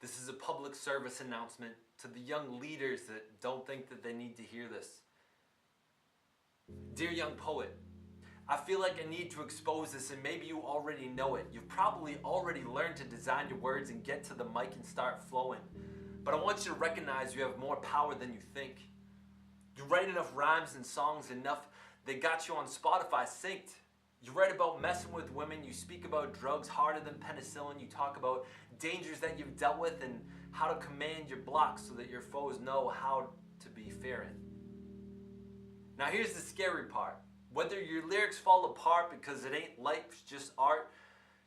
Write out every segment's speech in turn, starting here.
This is a public service announcement to the young leaders that don't think that they need to hear this. Dear young poet, I feel like I need to expose this, and maybe you already know it. You've probably already learned to design your words and get to the mic and start flowing. But I want you to recognize you have more power than you think. You write enough rhymes and songs enough they got you on Spotify synced. You write about messing with women, you speak about drugs harder than penicillin, you talk about dangers that you've dealt with and how to command your blocks so that your foes know how to be fearing. Now here's the scary part. Whether your lyrics fall apart because it ain't life, it's just art,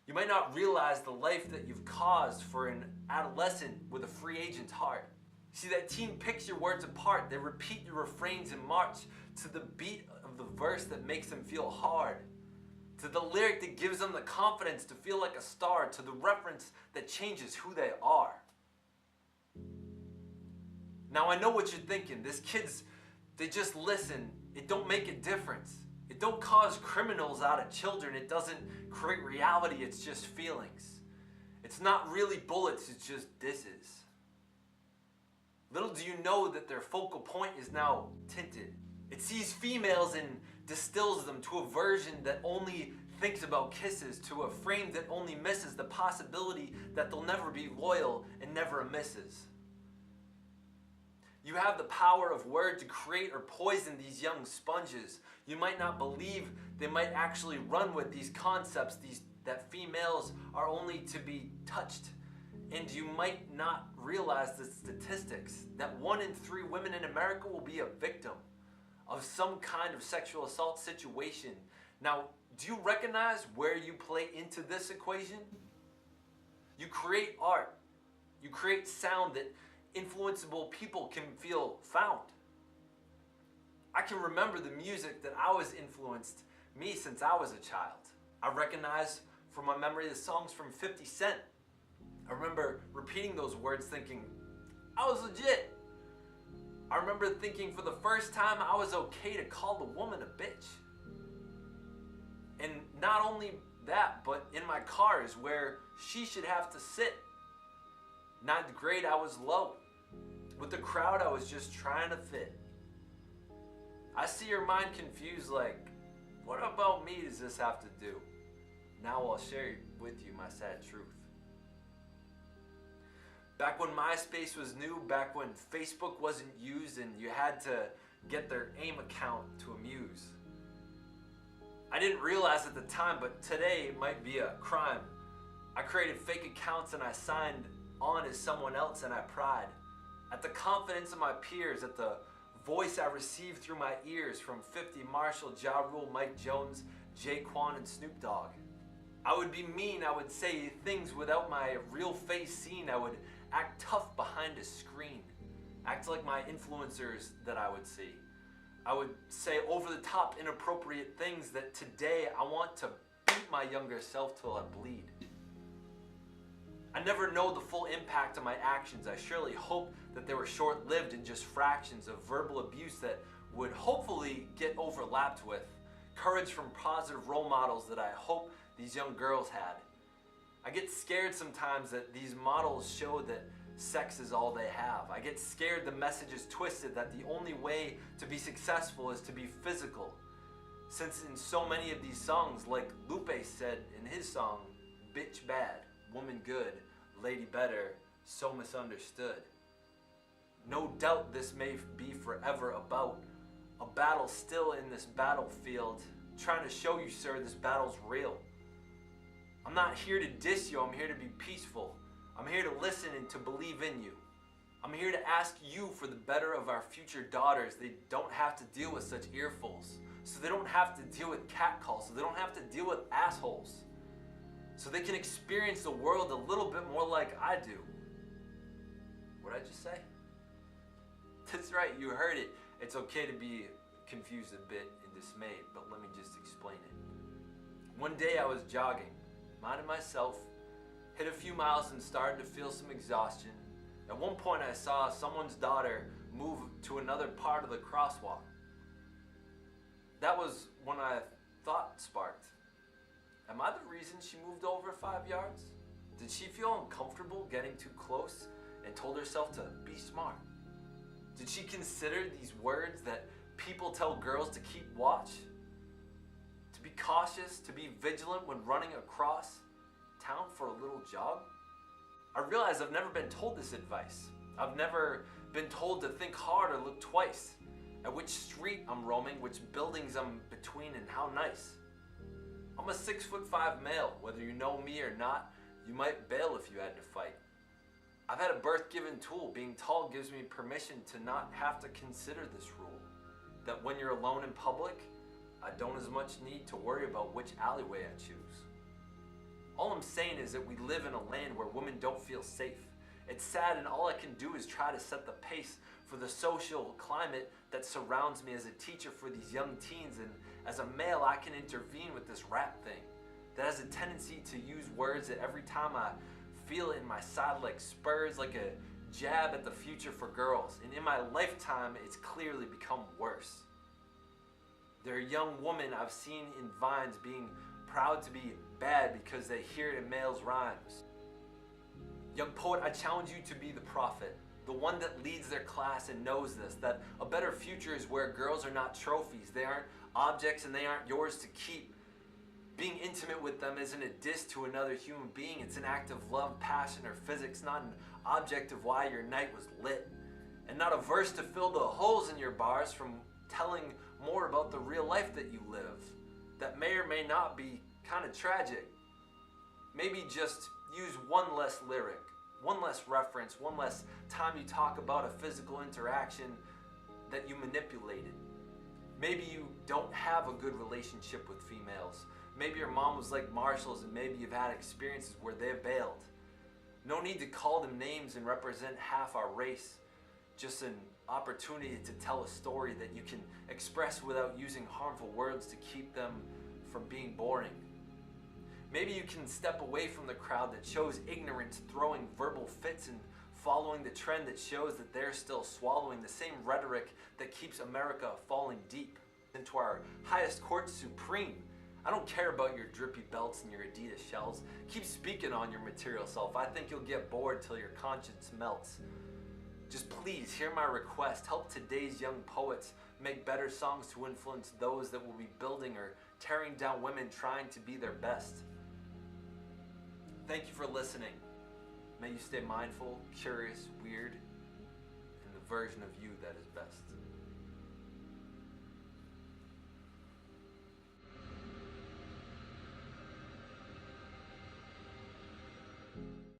you might not realize the life that you've caused for an adolescent with a free agent's heart. See, that teen picks your words apart. They repeat your refrains and march to the beat of the verse that makes them feel hard, to the lyric that gives them the confidence to feel like a star, to the reference that changes who they are. Now I know what you're thinking. These kids, they just listen. It don't make a difference. It don't cause criminals out of children. It doesn't create reality. It's just feelings. It's not really bullets. It's just disses. Little do you know that their focal point is now tinted. It sees females and distills them to a version that only thinks about kisses, to a frame that only misses the possibility that they'll never be loyal and never misses. You have the power of word to create or poison these young sponges. You might not believe they might actually run with these concepts, that females are only to be touched. And you might not realize the statistics that 1 in 3 women in America will be a victim of some kind of sexual assault situation. Now, do you recognize where you play into this equation? You create art. You create sound that influenceable people can feel found. I can remember the music that always influenced me since I was a child. I recognize from my memory the songs from 50 Cent. I remember repeating those words thinking, I was legit. I remember thinking for the first time I was okay to call the woman a bitch. And not only that, but in my car is where she should have to sit. 9th grade, I was low. With the crowd, I was just trying to fit. I see your mind confused like, what about me does this have to do? Now I'll share with you my sad truth. Back when MySpace was new, back when Facebook wasn't used and you had to get their AIM account to amuse. I didn't realize at the time, but today it might be a crime. I created fake accounts and I signed on as someone else, and I pride at the confidence of my peers, at the voice I received through my ears from 50 Marshall, Ja Rule, Mike Jones, Jaquan, and Snoop Dogg. I would be mean, I would say things without my real face seen, I would act tough behind a screen, act like my influencers that I would see. I would say over the top inappropriate things that today I want to beat my younger self till I bleed. I never know the full impact of my actions. I surely hope that they were short-lived and just fractions of verbal abuse that would hopefully get overlapped with courage from positive role models that I hope these young girls had. I get scared sometimes that these models show that sex is all they have. I get scared the message is twisted, that the only way to be successful is to be physical. Since in so many of these songs, like Lupe said in his song, bitch bad, woman good, lady better, so misunderstood. No doubt this may be forever about a battle still in this battlefield, trying to show you, sir, this battle's real. I'm not here to diss you, I'm here to be peaceful. I'm here to listen and to believe in you. I'm here to ask you for the better of our future daughters. They don't have to deal with such earfuls, so they don't have to deal with catcalls, so they don't have to deal with assholes, so they can experience the world a little bit more like I do. What'd I just say? That's right, you heard it. It's okay to be confused a bit and dismayed, but let me just explain it. One day I was jogging, minding myself, hit a few miles and started to feel some exhaustion. At one point I saw someone's daughter move to another part of the crosswalk. That was when I thought sparked. Am I the reason she moved over 5 yards? Did she feel uncomfortable getting too close and told herself to be smart? Did she consider these words that people tell girls to keep watch? To be cautious, to be vigilant when running across town for a little jog? I realize I've never been told this advice. I've never been told to think hard or look twice at which street I'm roaming, which buildings I'm between, and how nice. I'm a 6'5" male. Whether you know me or not, you might bail if you had to fight. I've had a birth-given tool. Being tall gives me permission to not have to consider this rule. That when you're alone in public, I don't as much need to worry about which alleyway I choose. All I'm saying is that we live in a land where women don't feel safe. It's sad, and all I can do is try to set the pace for the social climate that surrounds me as a teacher for these young teens, and as a male I can intervene with this rap thing that has a tendency to use words that every time I feel it in my side like spurs, like a jab at the future for girls, and in my lifetime it's clearly become worse. There are young women I've seen in vines being proud to be bad because they hear it in males' rhymes. Young poet, I challenge you to be the prophet, the one that leads their class and knows this, that a better future is where girls are not trophies, they aren't objects, and they aren't yours to keep. Being intimate with them isn't a diss to another human being, it's an act of love, passion, or physics, not an object of why your night was lit. And not a verse to fill the holes in your bars from telling more about the real life that you live, that may or may not be kind of tragic. Maybe just use one less lyric, one less reference, one less time you talk about a physical interaction that you manipulated. Maybe you don't have a good relationship with females. Maybe your mom was like Marshall's, and maybe you've had experiences where they've bailed. No need to call them names and represent half our race. Just an opportunity to tell a story that you can express without using harmful words to keep them from being boring. Maybe you can step away from the crowd that shows ignorance, throwing verbal fits and following the trend that shows that they're still swallowing the same rhetoric that keeps America falling deep into our highest court supreme. I don't care about your drippy belts and your Adidas shells. Keep speaking on your material self. I think you'll get bored till your conscience melts. Just please hear my request. Help today's young poets make better songs to influence those that will be building or tearing down women trying to be their best. Thank you for listening. May you stay mindful, curious, weird, and the version of you that is best.